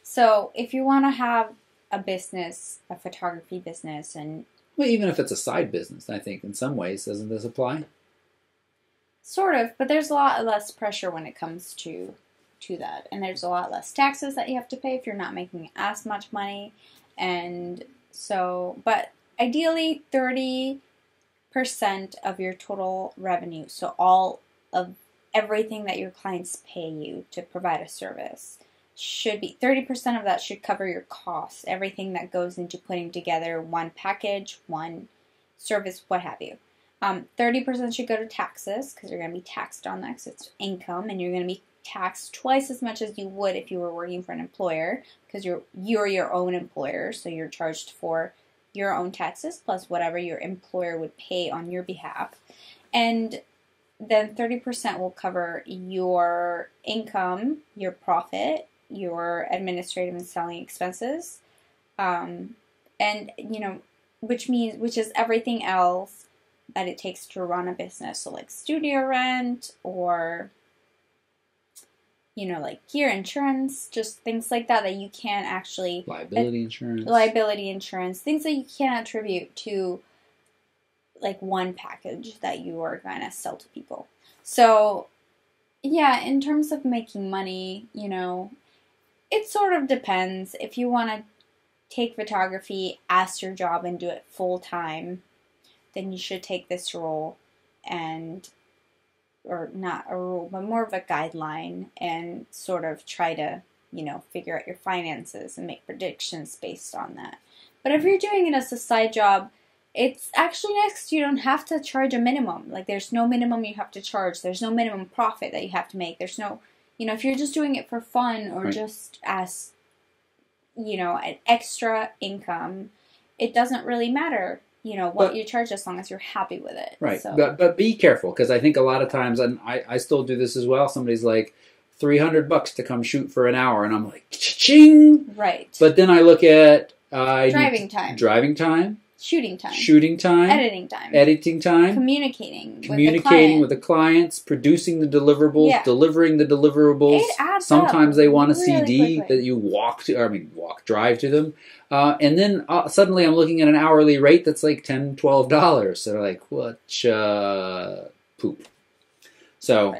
So if you want to have a business, a photography business, and well, even if it's a side business, I think in some ways, doesn't this apply? Sort of, but there's a lot less pressure when it comes to that. And there's a lot less taxes that you have to pay if you're not making as much money. And so, but ideally 30% of your total revenue, so all of everything that your clients pay you to provide a service, should be 30% of that should cover your costs, everything that goes into putting together one package, one service, what have you. 30% should go to taxes, because you're going to be taxed on that, because it's income, and you're going to be taxed twice as much as you would if you were working for an employer, because you're your own employer, so you're charged for your own taxes plus whatever your employer would pay on your behalf. And then 30% will cover your income, your profit, your administrative and selling expenses, and which is everything else that it takes to run a business. So like studio rent, or like gear insurance, just things like that you can't actually liability insurance, things that you can't attribute to like one package that you are going to sell to people. So yeah, in terms of making money, it sort of depends. If you want to take photography as your job and do it full time, then you should take this role. and, or not a rule, but more of a guideline, and sort of try to, figure out your finances and make predictions based on that. But if you're doing it as a side job, it's actually nice. You don't have to charge a minimum. Like, there's no minimum you have to charge. There's no minimum profit that you have to make. There's no, if you're just doing it for fun or just as, an extra income, it doesn't really matter, what you charge as long as you're happy with it. Right. So. But be careful, because I think a lot of times, and I still do this as well, somebody's like, $300 to come shoot for an hour, and I'm like, cha-ching! Right. But then I look at driving time, shooting time, editing time, communicating with the clients, producing the deliverables, delivering the deliverables. It adds Sometimes up they want a really CD quickly. that you drive to them. And then suddenly I'm looking at an hourly rate that's like $10, $12. So they're like, what poop. So,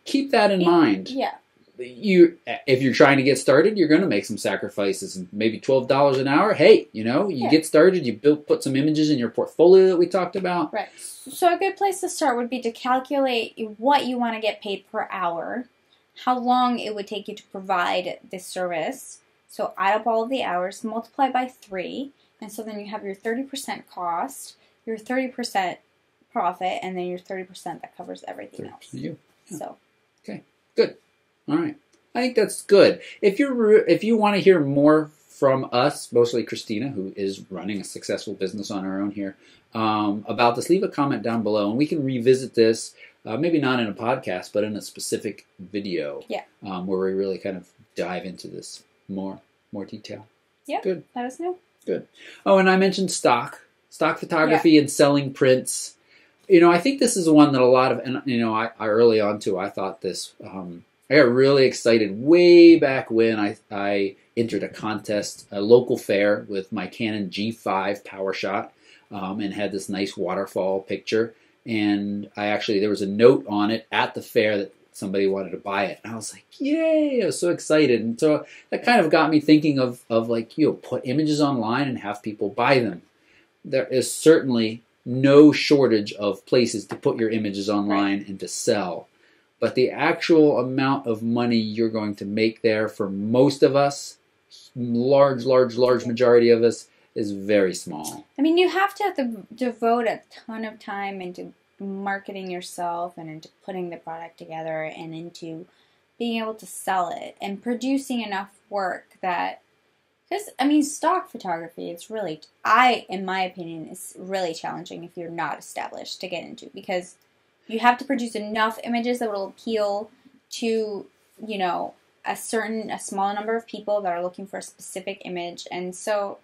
keep that in mind. Yeah. If you're trying to get started, you're going to make some sacrifices, and maybe $12 an hour. Hey, you get started, you put some images in your portfolio that we talked about. Right. So a good place to start would be to calculate what you want to get paid per hour, how long it would take you to provide this service. So add up all of the hours, multiply by 3, and so then you have your 30% cost, your 30% profit, and then your 30% that covers everything else. You. Yeah. So. Okay. Good. All right. I think that's good. If you want to hear more from us, mostly Christina, who is running a successful business on her own here, about this, leave a comment down below, and we can revisit this, maybe not in a podcast, but in a specific video. Yeah. Where we really kind of dive into this more detail. Yeah. Good. Let us know. Good. Oh, and I mentioned stock photography and selling prints. I think this is one that a lot of, and I early on too, I thought this. I got really excited way back when I entered a contest, a local fair, with my Canon G5 PowerShot, and had this nice waterfall picture. And there was a note on it at the fair that somebody wanted to buy it. And I was like, yay! I was so excited. And so that kind of got me thinking of like, put images online and have people buy them. There is certainly no shortage of places to put your images online and to sell. But the actual amount of money you're going to make there for most of us, large majority of us, is very small. I mean, you have to devote a ton of time into marketing yourself and into putting the product together and into being able to sell it and producing enough work that, because, stock photography, it's really, in my opinion, is really challenging if you're not established to get into, because you have to produce enough images that will appeal to, a small number of people that are looking for a specific image. And so,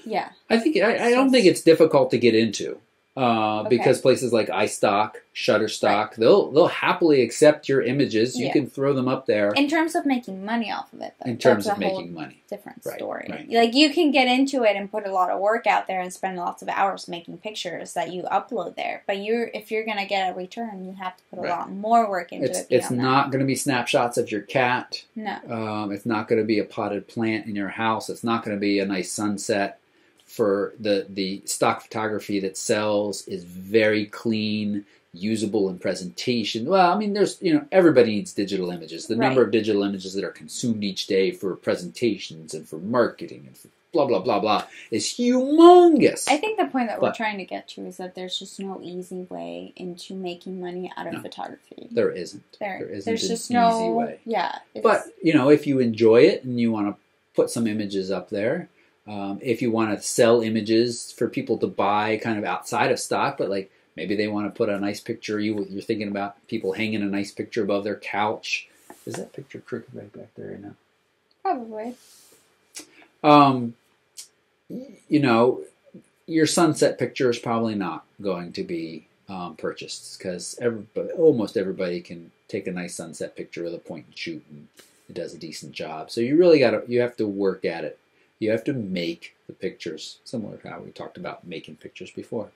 yeah. I don't think it's difficult to get into. Because places like iStock, Shutterstock, they'll happily accept your images. You can throw them up there. In terms of making money off of it, though. In terms of making money. Different story. Right. Like, you can get into it and put a lot of work out there and spend lots of hours making pictures that you upload there. But if you're going to get a return, you have to put a lot more work into it. It's not going to be snapshots of your cat. No. It's not going to be a potted plant in your house. It's not going to be a nice sunset. For the stock photography that sells is very clean, usable in presentation. Well, there's, everybody needs digital images. The number of digital images that are consumed each day for presentations and for marketing and for blah, blah, blah, blah is humongous. I think the point that we're trying to get to is that there's just no easy way into making money out of photography. There isn't. There's an just easy way. Yeah. But, if you enjoy it and you want to put some images up there, if you want to sell images for people to buy kind of outside of stock, but like maybe they want to put a nice picture, you're thinking about people hanging a nice picture above their couch. Is that picture crooked right back there right now? Probably. Your sunset picture is probably not going to be purchased, because almost everybody can take a nice sunset picture with a point and shoot, and it does a decent job. So you have to work at it. You have to make the pictures, similar to how we talked about making pictures before.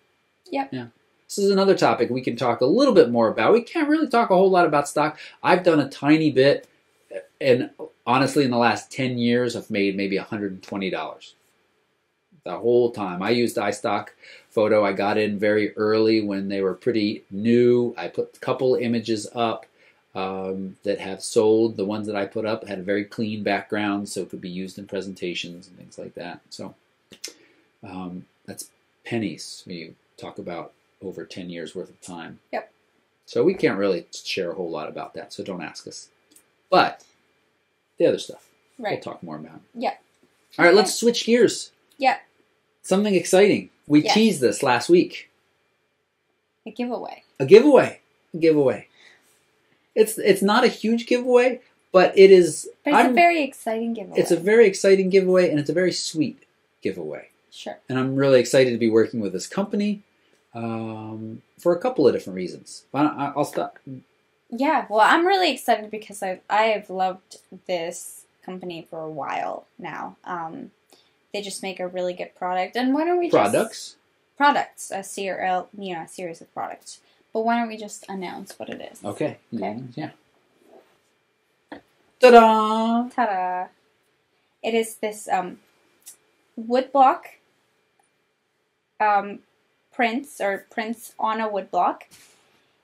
Yep. Yeah. This is another topic we can talk a little bit more about. We can't really talk a whole lot about stock. I've done a tiny bit, and honestly, in the last 10 years, I've made maybe $120. the whole time. I used iStock photo. I got in very early when they were pretty new. I put a couple images up that have sold. The ones that I put up had a very clean background, so it could be used in presentations and things like that. So that's pennies when you talk about over 10 years worth of time. Yep. So we can't really share a whole lot about that, so don't ask us. But the other stuff, right. We'll talk more about. Yeah. All right, let's switch gears. Yeah. Something exciting. We teased this last week. A giveaway. A giveaway. A giveaway. It's not a huge giveaway, but it is. But it's a very exciting giveaway. It's a very exciting giveaway, and it's a very sweet giveaway. Sure. And I'm really excited to be working with this company for a couple of different reasons. I'll stop. Yeah, well, I'm really excited because I've loved this company for a while now. They just make a really good product, and why don't we products, a series of products. But why don't we just announce what it is? Okay. Okay. Yeah. Ta-da! Ta-da! It is this woodblock prints on a woodblock.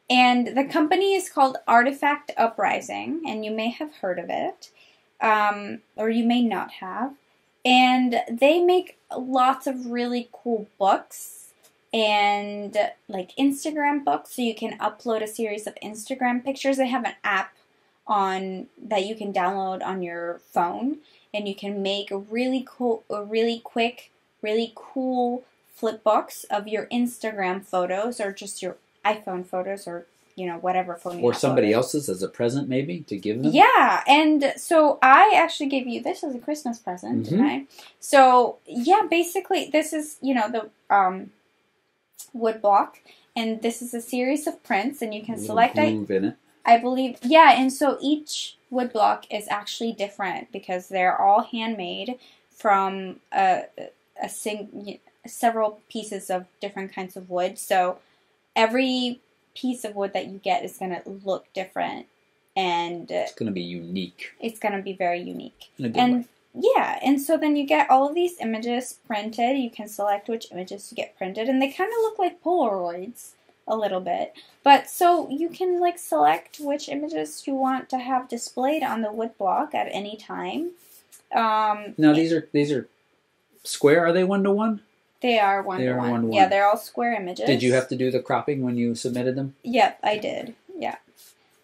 And the company is called Artifact Uprising, and you may have heard of it, or you may not have. And they make lots of really cool books and like Instagram books, so you can upload a series of Instagram pictures. They have an app that you can download on your phone, and you can make a really quick, really cool flip books of your Instagram photos or just your iPhone photos or, whatever phone you or somebody else's as a present maybe to give them. Yeah, and so I actually gave you this as a Christmas present, didn't I? So, yeah, basically this is, the wood block, and this is a series of prints, and you can select groove in it. I believe, yeah, and so each wood block is actually different because they're all handmade from several pieces of different kinds of wood. So every piece of wood that you get is going to look different, and it's going to be unique. It's going to be very unique. In a good way. Yeah, and so then you get all of these images printed. You can select which images to get printed, and they kind of look like Polaroids a little bit. But so you can select which images you want to have displayed on the wood block at any time. Now these are square. Are they 1-to-1? They are 1-to-1. Yeah, they're all square images. Did you have to do the cropping when you submitted them? Yep, I did. Yeah.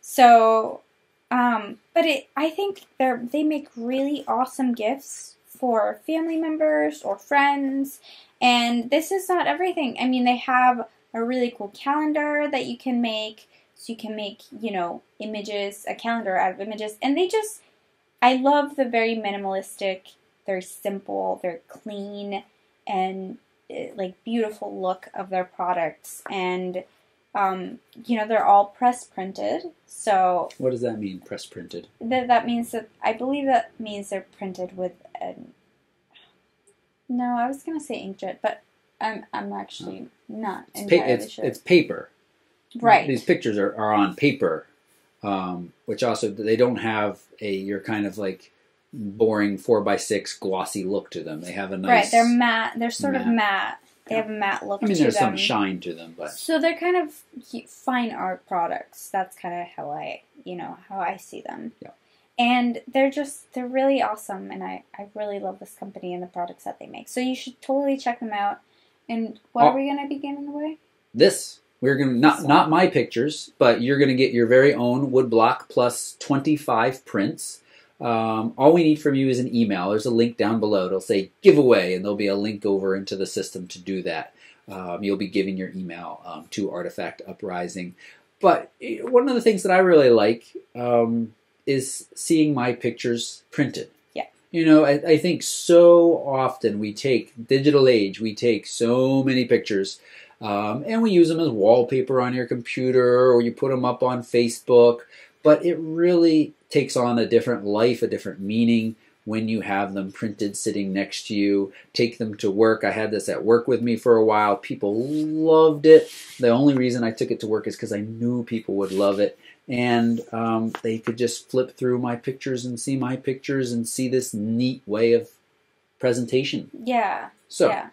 So, but I think they make really awesome gifts for family members or friends. And this is not everything. I mean, they have a really cool calendar that you can make. So you can make, images, a calendar out of images. And I love the very minimalistic, very simple, very clean, and beautiful look of their products. And they're all press printed. So what does that mean, press printed? That means I believe that means they're printed with no, I was gonna say inkjet, but I'm actually not entirely sure. It's paper. Right. These pictures are on paper, which also they don't have your kind of boring 4x6 glossy look to them. They have a nice... Right, they're matte. They're sort of matte. They have a matte look to them. There's some shine to them, but... So they're kind of fine art products. That's kind of how I see them. Yeah. And they're really awesome, and I really love this company and the products that they make. So you should totally check them out. And what are we going to be giving away? We're going to, not my pictures, but you're going to get your very own woodblock plus 25 prints. All we need from you is an email. There's a link down below. It'll say giveaway, and there'll be a link over into the system to do that. You'll be giving your email to Artifact Uprising. But one of the things that I really like is seeing my pictures printed. Yeah. I think so often digital age, we take so many pictures, and we use them as wallpaper on your computer, or you put them up on Facebook. But it really takes on a different life, a different meaning when you have them printed sitting next to you. Take them to work. I had this at work with me for a while. People loved it. The only reason I took it to work is because I knew people would love it. And they could just flip through my pictures and see my pictures and see this neat way of presentation. Yeah. So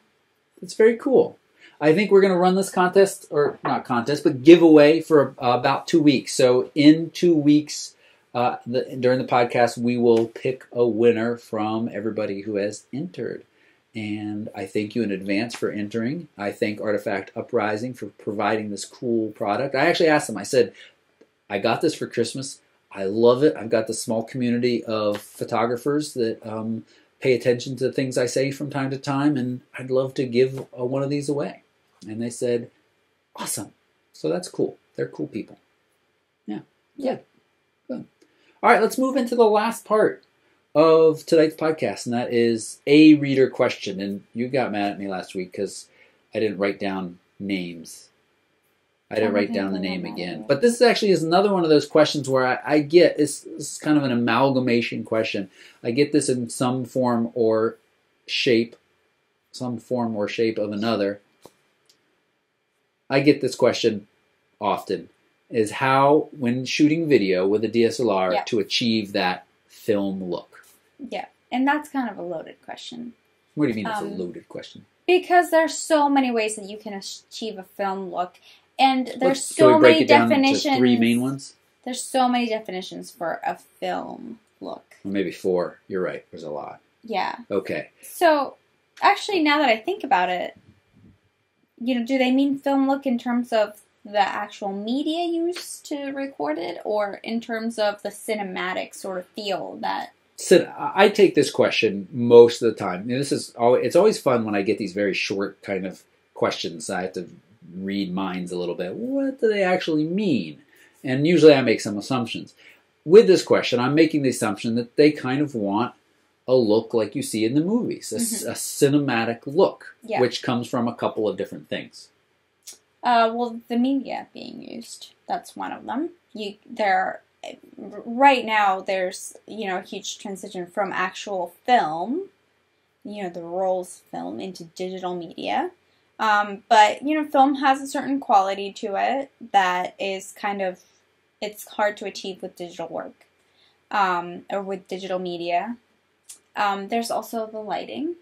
it's very cool. I think we're going to run this contest, or not contest, but giveaway for about 2 weeks. So in 2 weeks, during the podcast, we will pick a winner from everybody who has entered. And I thank you in advance for entering. I thank Artifact Uprising for providing this cool product. I actually asked them, I said, I got this for Christmas. I love it. I've got this small community of photographers that pay attention to things I say from time to time, and I'd love to give one of these away. And they said, awesome. So that's cool. They're cool people. Yeah. Good. All right, let's move into the last part of tonight's podcast, and that is a reader question. And you got mad at me last week because I didn't write down names. I didn't write down the name again. But this actually is another one of those questions where I get, this is kind of an amalgamation question. I get this in some form or shape of another. I get this question often, is how, when shooting video with a DSLR, to achieve that film look. Yeah, and that's kind of a loaded question. What do you mean it's a loaded question? Because there's so many ways that you can achieve a film look. And there's so many definitions. Down to 3 main ones? There's so many definitions for a film look. Or maybe 4. You're right. There's a lot. Yeah. Okay. So, actually, now that I think about it, do they mean film look in terms of the actual media used to record it, or in terms of the cinematic sort of feel that? So I take this question most of the time. It's always fun when I get these very short kind of questions. I have to read minds a little bit. What do they actually mean? And usually I make some assumptions. With this question, I'm making the assumption that they kind of want a look like you see in the movies, a cinematic look, which comes from a couple of different things. Well, the media being used, that's one of them. Right now, there's a huge transition from actual film, the rolls film, into digital media. But, film has a certain quality to it that is it's hard to achieve with digital work, or with digital media. There's also the lighting,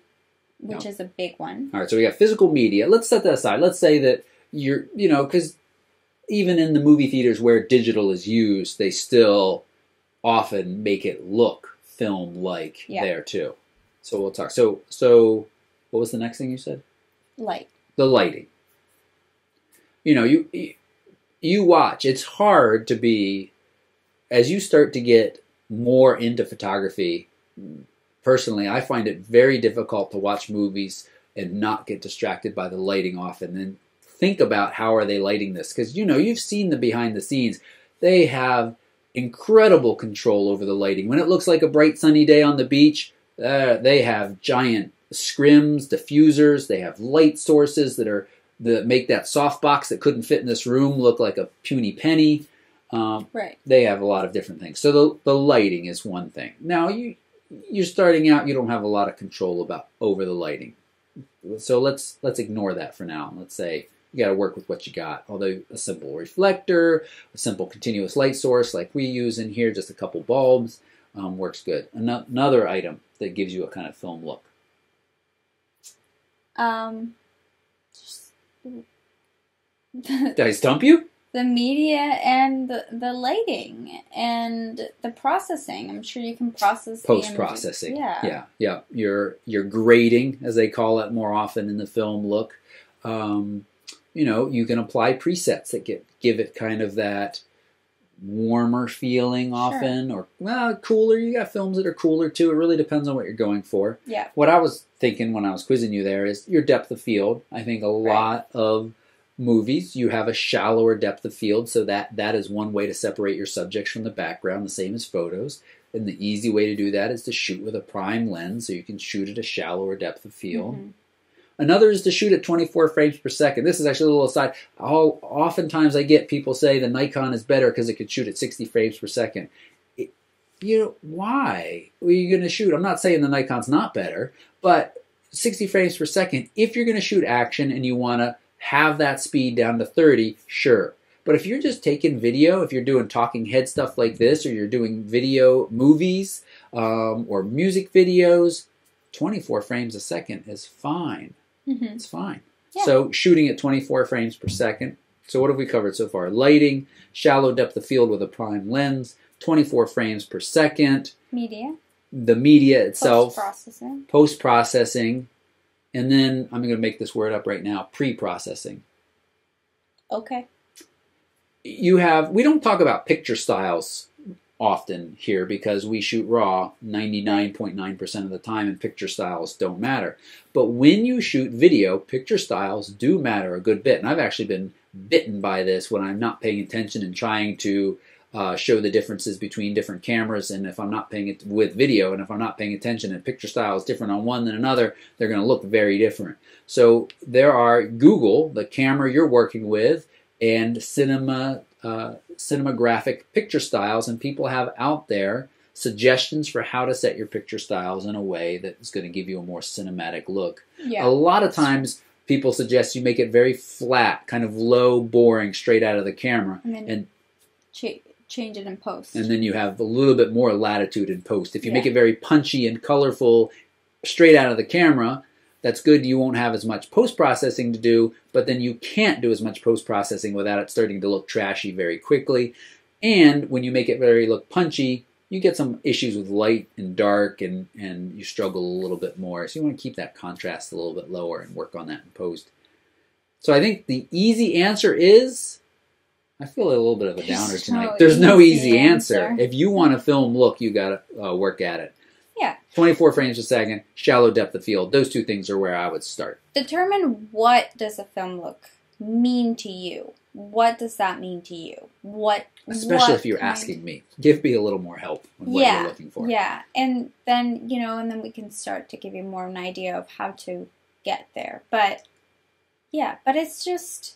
which is a big one. All right, so we got physical media. Let's set that aside. Let's say that because even in the movie theaters where digital is used, they still often make it look film-like there too. So we'll talk. So what was the next thing you said? Light. The lighting. You watch. It's hard to be, as you start to get more into photography, personally, I find it very difficult to watch movies and not get distracted by the lighting often. And think about how are they lighting this. Because, you've seen the behind the scenes. They have incredible control over the lighting. When it looks like a bright sunny day on the beach, they have giant scrims, diffusers, they have light sources that make that softbox that couldn't fit in this room look like a puny penny. Right. They have a lot of different things. So the lighting is one thing. Now, you're starting out, you don't have a lot of control over the lighting. So let's ignore that for now. Let's say you got to work with what you got. Although a simple reflector, a simple continuous light source like we use in here, just a couple bulbs, works good. Another item that gives you a kind of film look. Did I stump you? The media and the lighting and the processing. I'm sure you can process post-processing. Yeah. Your grading, as they call it more often in the film look. You can apply presets that give it kind of that warmer feeling often, or cooler. You got films that are cooler too. It really depends on what you're going for. Yeah. What I was thinking when I was quizzing you there is your depth of field. I think a lot of movies, you have a shallower depth of field, so that is one way to separate your subjects from the background, the same as photos. And the easy way to do that is to shoot with a prime lens, so you can shoot at a shallower depth of field. Mm-hmm. Another is to shoot at 24 frames per second. This is actually a little aside. Oftentimes I get people say the Nikon is better because it could shoot at 60 frames per second. Why are you going to shoot? I'm not saying the Nikon's not better, but 60 frames per second, if you're going to shoot action and you want to have that speed down to 30, sure. But if you're just taking video, if you're doing talking head stuff like this, or you're doing video movies or music videos, 24 frames a second is fine. It's fine. Yeah. So shooting at 24 frames per second. So what have we covered so far? Lighting, shallow depth of field with a prime lens, 24 frames per second. Media. The media itself. Post-processing. And then, I'm going to make this word up right now, pre-processing. Okay. We don't talk about picture styles often here because we shoot raw 99.9% of the time and picture styles don't matter. But when you shoot video, picture styles do matter a good bit. And I've actually been bitten by this when I'm not paying attention and trying to show the differences between different cameras, and if I'm not paying it with video, and if I'm not paying attention and picture style is different on one than another, they're going to look very different. So there are Google, the camera you're working with, and cinematographic picture styles, and people have out there suggestions for how to set your picture styles in a way that is going to give you a more cinematic look. Yeah. A lot of times people suggest you make it very flat, kind of low, boring, straight out of the camera, and change it in post. And then you have a little bit more latitude in post. If you make it very punchy and colorful straight out of the camera, that's good. You won't have as much post-processing to do, but then you can't do as much post-processing without it starting to look trashy very quickly. And when you make it look punchy, you get some issues with light and dark, and you struggle a little bit more. So you want to keep that contrast a little bit lower and work on that in post. So I think the easy answer is... I feel a little bit of a downer tonight. There's no easy answer. If you want a film look, you got to work at it. Yeah. 24 frames a second, shallow depth of field. Those two things are where I would start. Determine what does a film look mean to you. What does that mean to you? Especially if you're asking me. Give me a little more help on what you're looking for. Yeah. And then, and then we can start to give you more of an idea of how to get there. But it's just...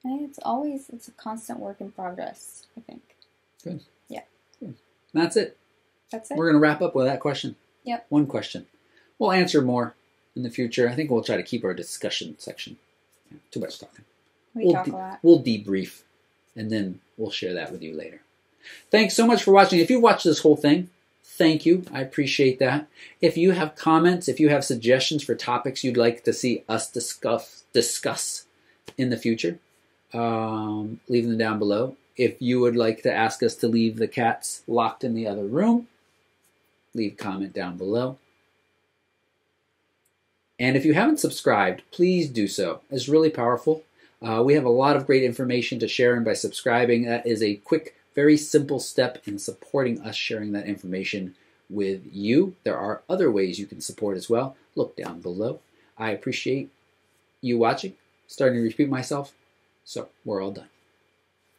It's a constant work in progress, I think. Good. Yeah. Good. That's it. That's it. We're going to wrap up with that question. Yep. One question. We'll answer more in the future. I think we'll try to keep our discussion section. Yeah, too much talking. We talk a lot. We'll debrief, and then we'll share that with you later. Thanks so much for watching. If you watched this whole thing, thank you. I appreciate that. If you have comments, if you have suggestions for topics you'd like to see us discuss in the future, leave them down below. If you would like to ask us to leave the cats locked in the other room, leave a comment down below. And if you haven't subscribed, please do so. It's really powerful. We have a lot of great information to share, and by subscribing, that is a quick, very simple step in supporting us sharing that information with you. There are other ways you can support as well. Look down below. I appreciate you watching. Starting to repeat myself. So, we're all done.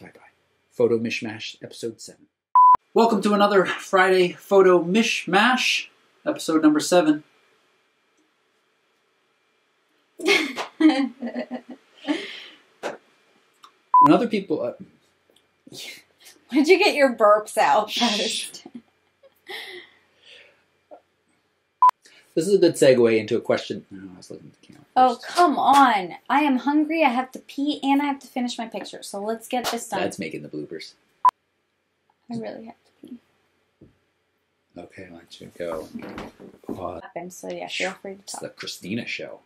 Bye-bye. Photo Mishmash, Episode 7. Welcome to another Friday Photo Mishmash, Episode number 7. When other people... Why did you get your burps out first? This is a good segue into a question. Oh, I was looking at the camera. Oh, come on. I am hungry, I have to pee, and I have to finish my picture. So let's get this done. That's making the bloopers. I really have to pee. Okay, why don't you go. So yeah, feel free to talk. It's the Christina show.